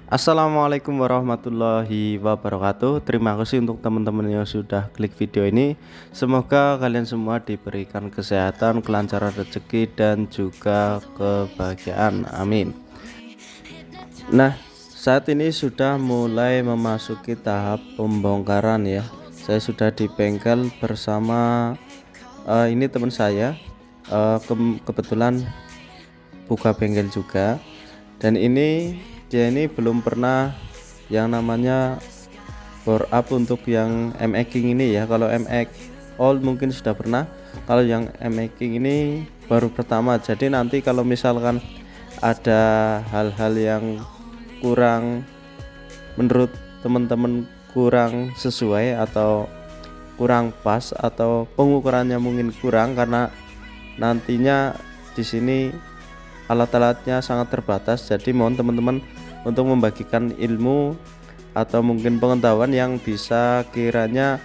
Assalamualaikum warahmatullahi wabarakatuh. Terima kasih untuk teman-teman yang sudah klik video ini. Semoga kalian semua diberikan kesehatan, kelancaran rezeki, dan juga kebahagiaan. Amin. Nah, saat ini sudah mulai memasuki tahap pembongkaran ya. Saya sudah di bengkel bersama ini teman saya. Kebetulan buka bengkel juga, dan dia ini belum pernah yang namanya bore up untuk yang M-making ini ya. Kalau M-make old mungkin sudah pernah, kalau yang M-making ini baru pertama. Jadi nanti kalau misalkan ada hal-hal yang kurang menurut teman-teman, kurang sesuai atau kurang pas, atau pengukurannya mungkin kurang, karena nantinya di sini alat-alatnya sangat terbatas. Jadi mohon teman-teman untuk membagikan ilmu atau mungkin pengetahuan yang bisa kiranya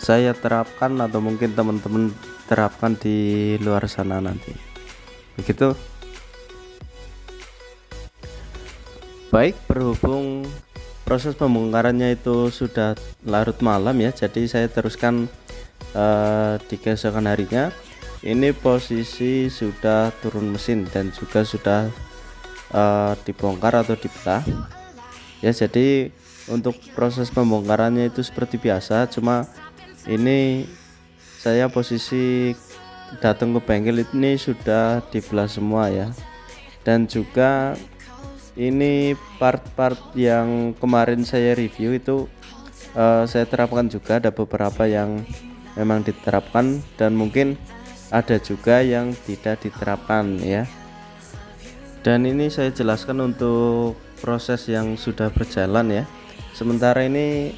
saya terapkan atau mungkin teman-teman terapkan di luar sana nanti. Begitu. Baik, berhubung proses pembongkarannya itu sudah larut malam ya, jadi saya teruskan di keesokan harinya. Ini posisi sudah turun mesin dan juga sudah dibongkar atau dibelah ya. Jadi untuk proses pembongkarannya itu seperti biasa, cuma ini saya posisi datang ke bengkel ini sudah dibelah semua ya. Dan juga ini part-part yang kemarin saya review itu saya terapkan juga. Ada beberapa yang memang diterapkan dan mungkin ada juga yang tidak diterapkan ya. Dan ini saya jelaskan untuk proses yang sudah berjalan ya. Sementara ini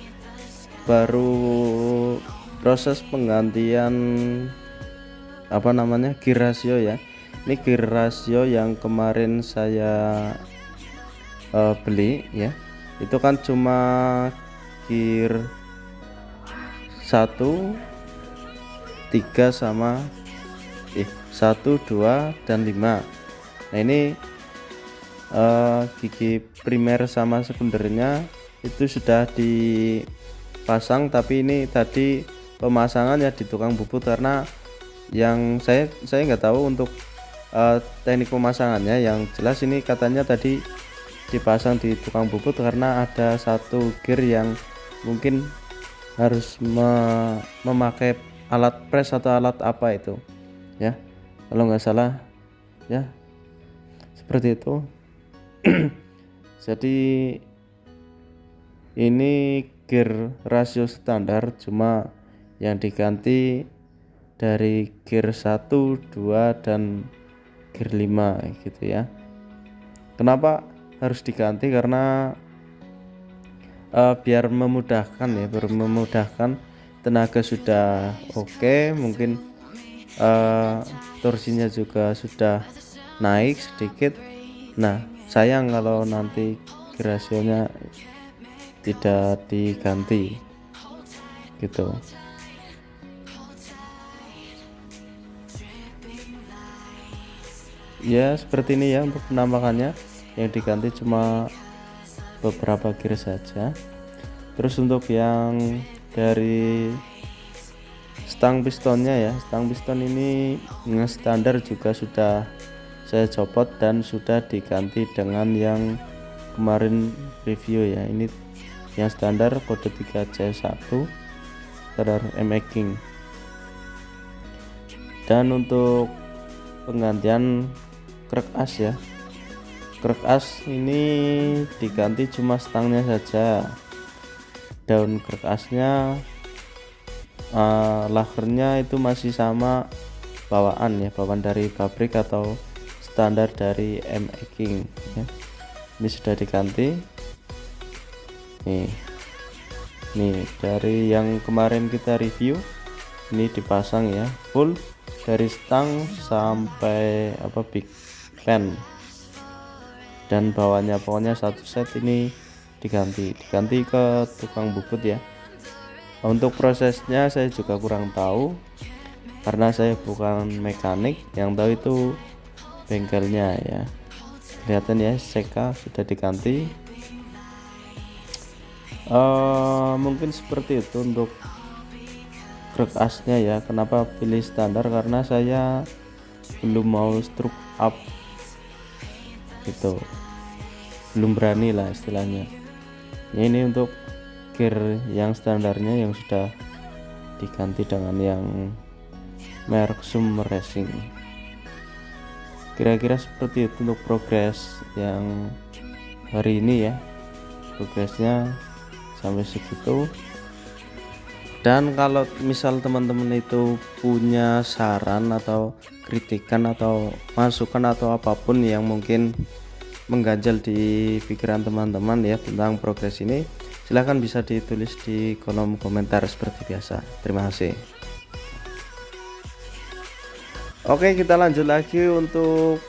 baru proses penggantian gear rasio ya. Ini gear rasio yang kemarin saya beli ya. Itu kan cuma gear 1, 3 sama 1, 2, dan 5. Nah ini gigi primer sama sekundernya itu sudah dipasang, tapi ini tadi pemasangan ya di tukang bubut, karena yang saya nggak tahu untuk teknik pemasangannya. Yang jelas ini katanya tadi dipasang di tukang bubut karena ada satu gear yang mungkin harus memakai alat press atau alat apa itu ya, kalau nggak salah ya, seperti itu. Jadi ini gear rasio standar, cuma yang diganti dari gear 1, 2, dan gear 5 gitu ya. Kenapa harus diganti? Karena biar memudahkan ya, tenaga sudah oke, mungkin torsinya juga sudah naik sedikit. Nah sayang kalau nanti rasionya tidak diganti gitu ya. Seperti ini ya untuk penampakannya, yang diganti cuma beberapa gear saja. Terus untuk yang dari stang pistonnya ya, stang piston ini dengan standar juga sudah saya copot dan sudah diganti dengan yang kemarin review ya. Ini yang standar kode 3C1 standar M-making. Dan untuk penggantian krek as ya, krek as ini diganti cuma stangnya saja. Daun krek asnya lakernya itu masih sama bawaan ya, bawaan dari pabrik atau standar dari M-making ya. Ini sudah diganti nih dari yang kemarin kita review. Ini dipasang ya full dari stang sampai big fan, dan bawahnya pokoknya satu set ini diganti ke tukang bubut ya. Untuk prosesnya saya juga kurang tahu karena saya bukan mekanik, yang tahu itu bengkelnya ya. Kelihatan ya, CK sudah diganti. Mungkin seperti itu untuk grek asnya ya. Kenapa pilih standar, karena saya belum mau stroke up gitu, belum berani lah istilahnya ya. Ini untuk gear yang standarnya yang sudah diganti dengan yang merek Summer Racing. Kira-kira seperti itu untuk progres yang hari ini ya, progresnya sampai segitu. Dan kalau misal teman-teman itu punya saran atau kritikan atau masukan atau apapun yang mungkin mengganjal di pikiran teman-teman ya tentang progres ini, silahkan bisa ditulis di kolom komentar seperti biasa. Terima kasih. Oke, kita lanjut lagi untuk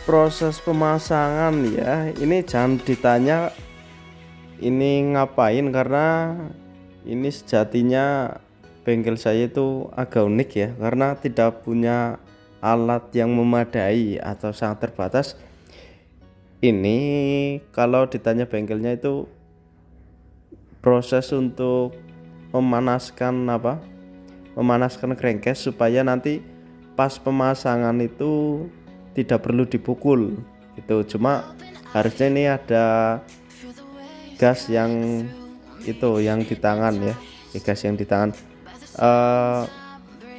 proses pemasangan ya. Ini jangan ditanya ini ngapain, karena ini sejatinya bengkel saya itu agak unik ya, karena tidak punya alat yang memadai atau sangat terbatas. Ini kalau ditanya bengkelnya itu proses untuk memanaskan crankcase supaya nanti pas pemasangan itu tidak perlu dipukul gitu. Cuma harusnya ini ada gas yang itu yang di tangan ya, gas yang di tangan,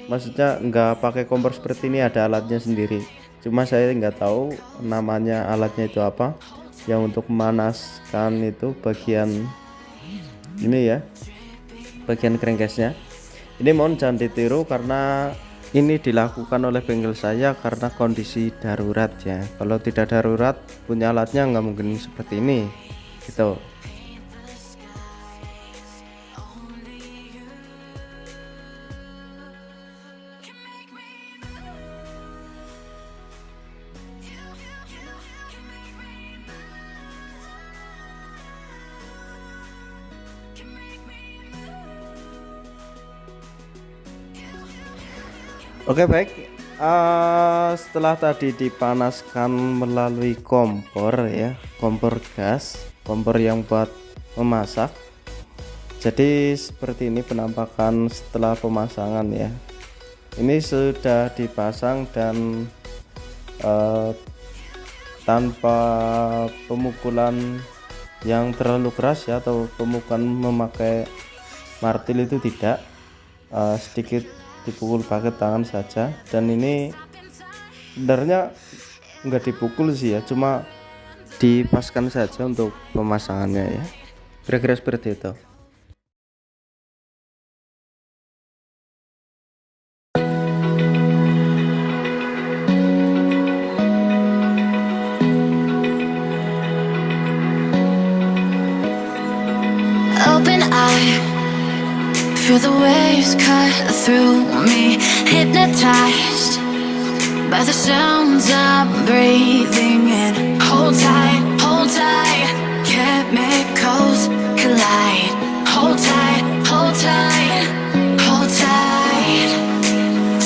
maksudnya nggak pakai kompor seperti ini, ada alatnya sendiri. Cuma saya nggak tahu namanya alatnya itu apa, yang untuk memanaskan itu bagian ini ya, bagian crankcase-nya. Ini mohon jangan ditiru karena ini dilakukan oleh bengkel saya karena kondisi darurat ya. Kalau tidak darurat punya alatnya nggak mungkin seperti ini gitu. Oke baik, setelah tadi dipanaskan melalui kompor ya, kompor gas, kompor yang buat memasak. Jadi seperti ini penampakan setelah pemasangan ya. Ini sudah dipasang dan tanpa pemukulan yang terlalu keras ya, atau pemukulan memakai martil itu tidak, sedikit dipukul pakai tangan saja. Dan ini sebenarnya enggak dipukul sih ya, cuma dipaskan saja untuk pemasangannya ya, kira-kira seperti itu. Open eye, feel the waves cut through me, hypnotized by the sounds I'm breathing in. Hold tight, chemicals collide. Hold tight, hold tight, hold tight.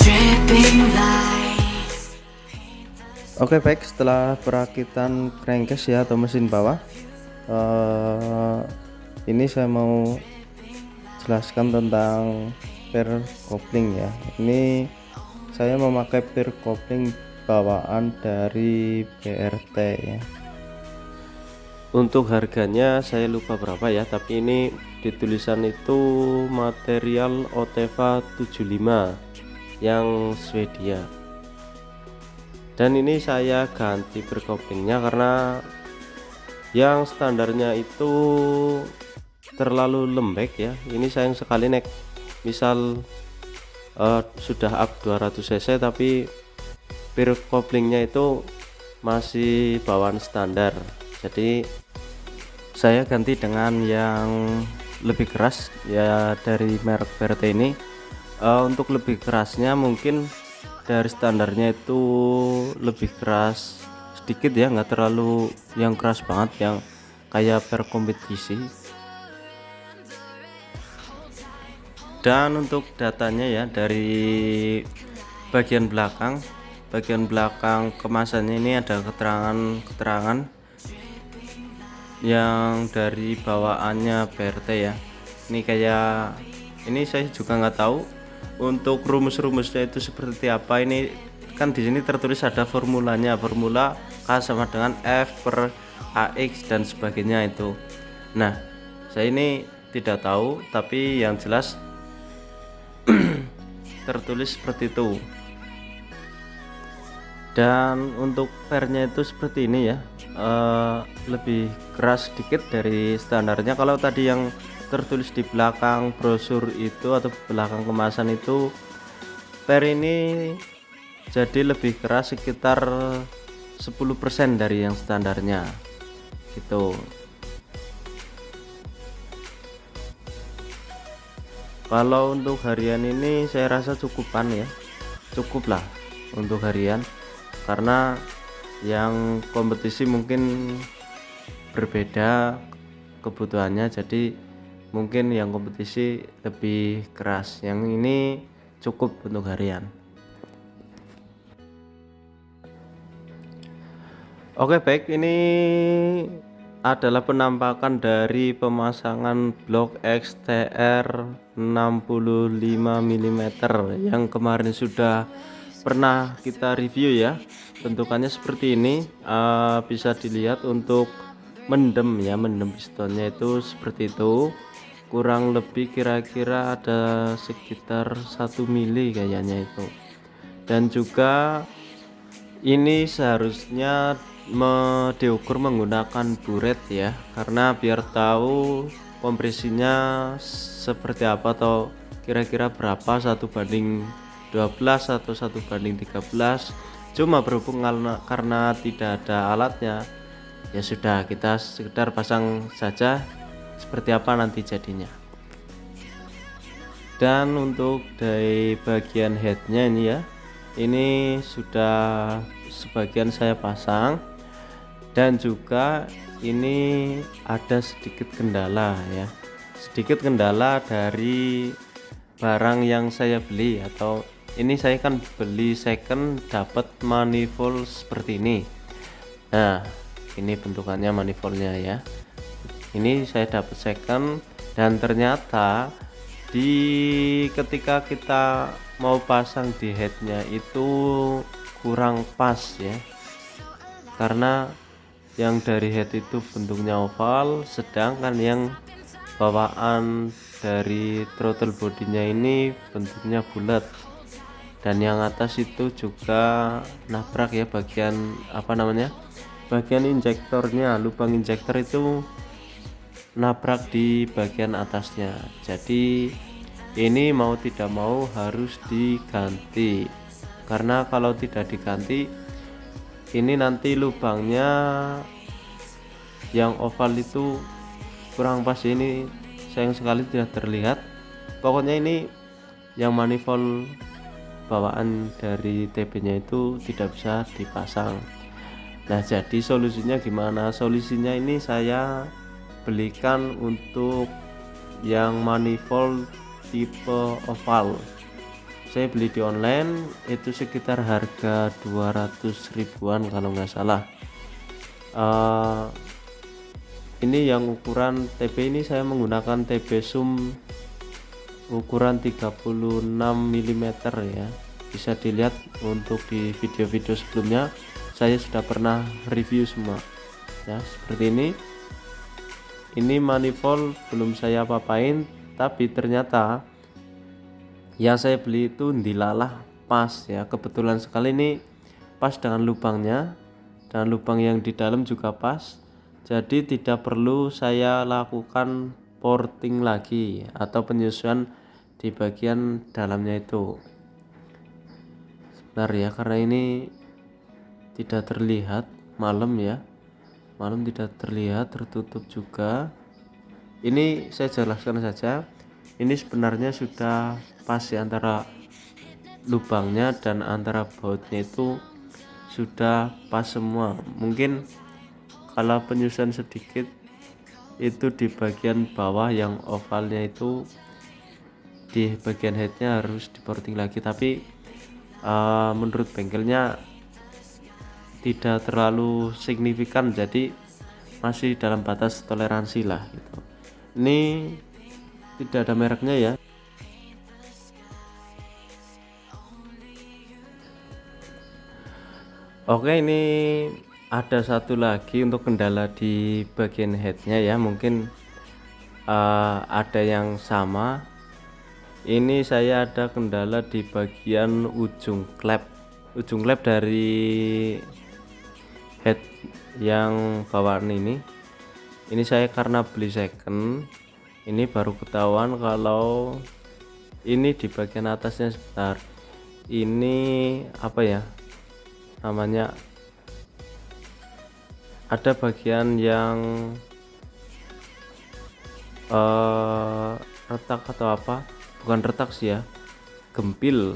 Dripping lights. Oke baik, setelah perakitan crankcase ya atau mesin bawah, ini saya mau jelaskan tentang pair kopling ya. Ini saya memakai pair kopling bawaan dari BRT ya. Untuk harganya saya lupa berapa ya, tapi ini di tulisan itu material Oteva 75 yang Swedia. Dan ini saya ganti pair koplingnya karena yang standarnya itu terlalu lembek ya. Ini sayang sekali nek misal sudah up 200 cc tapi pair koplingnya itu masih bawaan standar. Jadi saya ganti dengan yang lebih keras ya dari merek BRT ini. Untuk lebih kerasnya mungkin dari standarnya itu lebih keras sedikit ya, nggak terlalu yang keras banget yang kayak pair kompetisi. Dan untuk datanya ya, dari bagian belakang kemasannya ini ada keterangan yang dari bawaannya BRT ya. Ini kayak ini saya juga nggak tahu untuk rumus-rumusnya itu seperti apa. Ini kan di sini tertulis ada formulanya, formula K sama dengan F per AX dan sebagainya itu. Nah, saya ini tidak tahu, tapi yang jelas tertulis seperti itu. Dan untuk pernya itu seperti ini ya, lebih keras sedikit dari standarnya. Kalau tadi yang tertulis di belakang brosur itu atau belakang kemasan itu, per ini jadi lebih keras sekitar 10% dari yang standarnya gitu. Kalau untuk harian ini saya rasa cukupan ya, cukup lah untuk harian, karena yang kompetisi mungkin berbeda kebutuhannya, jadi mungkin yang kompetisi lebih keras, yang ini cukup untuk harian. Oke baik, ini adalah penampakan dari pemasangan blok XTR 65 mm yang kemarin sudah pernah kita review ya. Bentukannya seperti ini, bisa dilihat untuk mendem ya, mendem pistonnya itu seperti itu, kurang lebih kira-kira ada sekitar 1 mili kayaknya itu. Dan juga ini seharusnya diukur menggunakan buret ya, karena biar tahu kompresinya seperti apa atau kira-kira berapa, 1:12 atau 1:13. Cuma berhubung karena tidak ada alatnya, ya sudah, kita sekedar pasang saja seperti apa nanti jadinya. Dan untuk dari bagian headnya ini ya, ini sudah sebagian saya pasang. Dan juga ini ada sedikit kendala ya, sedikit kendala dari barang yang saya beli, atau ini saya kan beli second dapat manifold seperti ini. Nah, ini bentukannya manifoldnya ya, ini saya dapat second, dan ternyata ketika kita mau pasang di headnya itu kurang pas ya, karena yang dari head itu bentuknya oval, sedangkan yang bawaan dari throttle bodinya ini bentuknya bulat, dan yang atas itu juga nabrak ya, bagian apa namanya, bagian injektornya, lubang injektor itu nabrak di bagian atasnya. Jadi ini mau tidak mau harus diganti, karena kalau tidak diganti ini nanti lubangnya yang oval itu kurang pas. Ini sayang sekali tidak terlihat. Pokoknya ini yang manifold bawaan dari TB nya itu tidak bisa dipasang. Nah, jadi solusinya gimana? Solusinya ini saya belikan untuk yang manifold tipe oval. Saya beli di online itu sekitar harga 200 ribuan kalau nggak salah. Ini yang ukuran TB ini saya menggunakan TB Sum ukuran 36 mm ya, bisa dilihat untuk di video-video sebelumnya saya sudah pernah review semua ya, seperti ini manifold belum saya apa-apain, tapi ternyata yang saya beli itu dilalah pas ya, kebetulan sekali ini pas dengan lubangnya, dan lubang yang di dalam juga pas, jadi tidak perlu saya lakukan porting lagi atau penyesuaian di bagian dalamnya itu. Sebentar ya, karena ini tidak terlihat malam ya, malam tidak terlihat, tertutup juga. Ini saya jelaskan saja, ini sebenarnya sudah pas ya, antara lubangnya dan antara bautnya itu sudah pas semua. Mungkin kalau penyusuan sedikit itu di bagian bawah yang ovalnya itu, di bagian headnya harus diporting lagi, tapi menurut bengkelnya tidak terlalu signifikan, jadi masih dalam batas toleransi lah gitu. Ini tidak ada mereknya ya. Oke, ini ada satu lagi untuk kendala di bagian headnya ya, mungkin ada yang sama. Ini saya ada kendala di bagian ujung klep dari head yang bawaan ini saya karena beli second, ini baru ketahuan kalau ini di bagian atasnya. Sebentar, ini apa ya namanya, ada bagian yang retak atau apa, bukan retak sih ya, gempil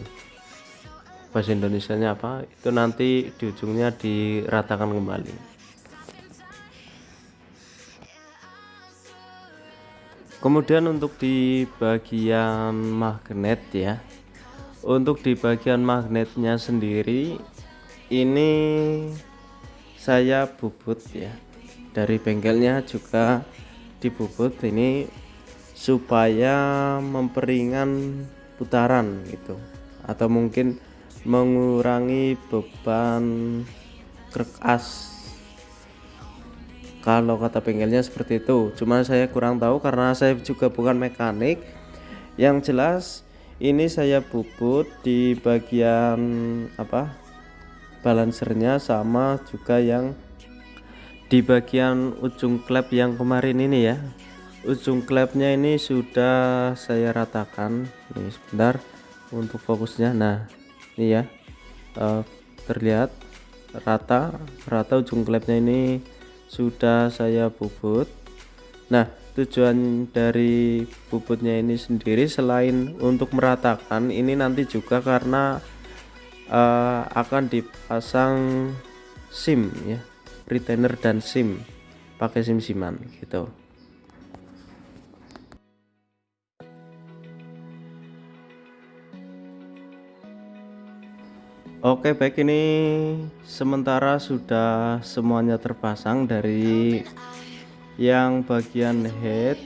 bahasa Indonesianya apa, itu nanti di ujungnya diratakan kembali. Kemudian untuk di bagian magnet ya, untuk di bagian magnetnya sendiri ini saya bubut ya, dari bengkelnya juga dibubut ini supaya memperingan putaran gitu, atau mungkin mengurangi beban krek as, kalau kata bengkelnya seperti itu. Cuma saya kurang tahu karena saya juga bukan mekanik. Yang jelas ini saya bubut di bagian balancernya, sama juga yang di bagian ujung klep yang kemarin ini ya. Ujung klepnya ini sudah saya ratakan. Nih sebentar untuk fokusnya. Nah ini ya, terlihat rata ujung klepnya ini sudah saya bubut. Nah tujuan dari bubutnya ini sendiri selain untuk meratakan, ini nanti juga karena akan dipasang SIM ya, retainer dan SIM, pakai SIM-SIMan gitu. Oke baik, ini sementara sudah semuanya terpasang. Dari yang bagian head,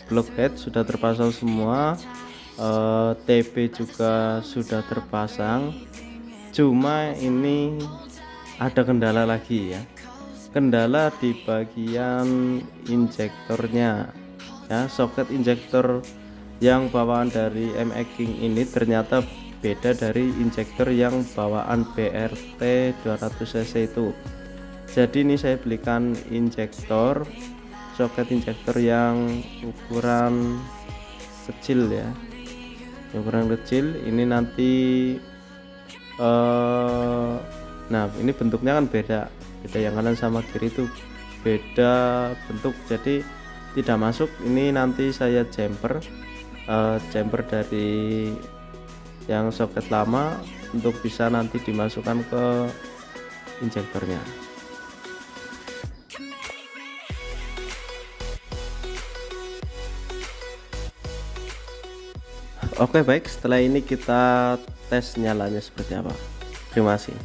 block head sudah terpasang semua, TP juga sudah terpasang. Cuma ini ada kendala lagi ya, kendala di bagian injektornya ya. Soket injektor yang bawaan dari MX King ini ternyata beda dari injektor yang bawaan BRT 200cc itu. Jadi ini saya belikan injektor, soket injektor yang ukuran kecil ya, ukuran kecil. Ini nanti nah ini bentuknya kan beda yang kanan sama kiri itu beda bentuk, jadi tidak masuk. Ini nanti saya jumper dari yang soket lama untuk bisa nanti dimasukkan ke injektornya. Oke baik, setelah ini kita tes nyalanya seperti apa. Terima kasih.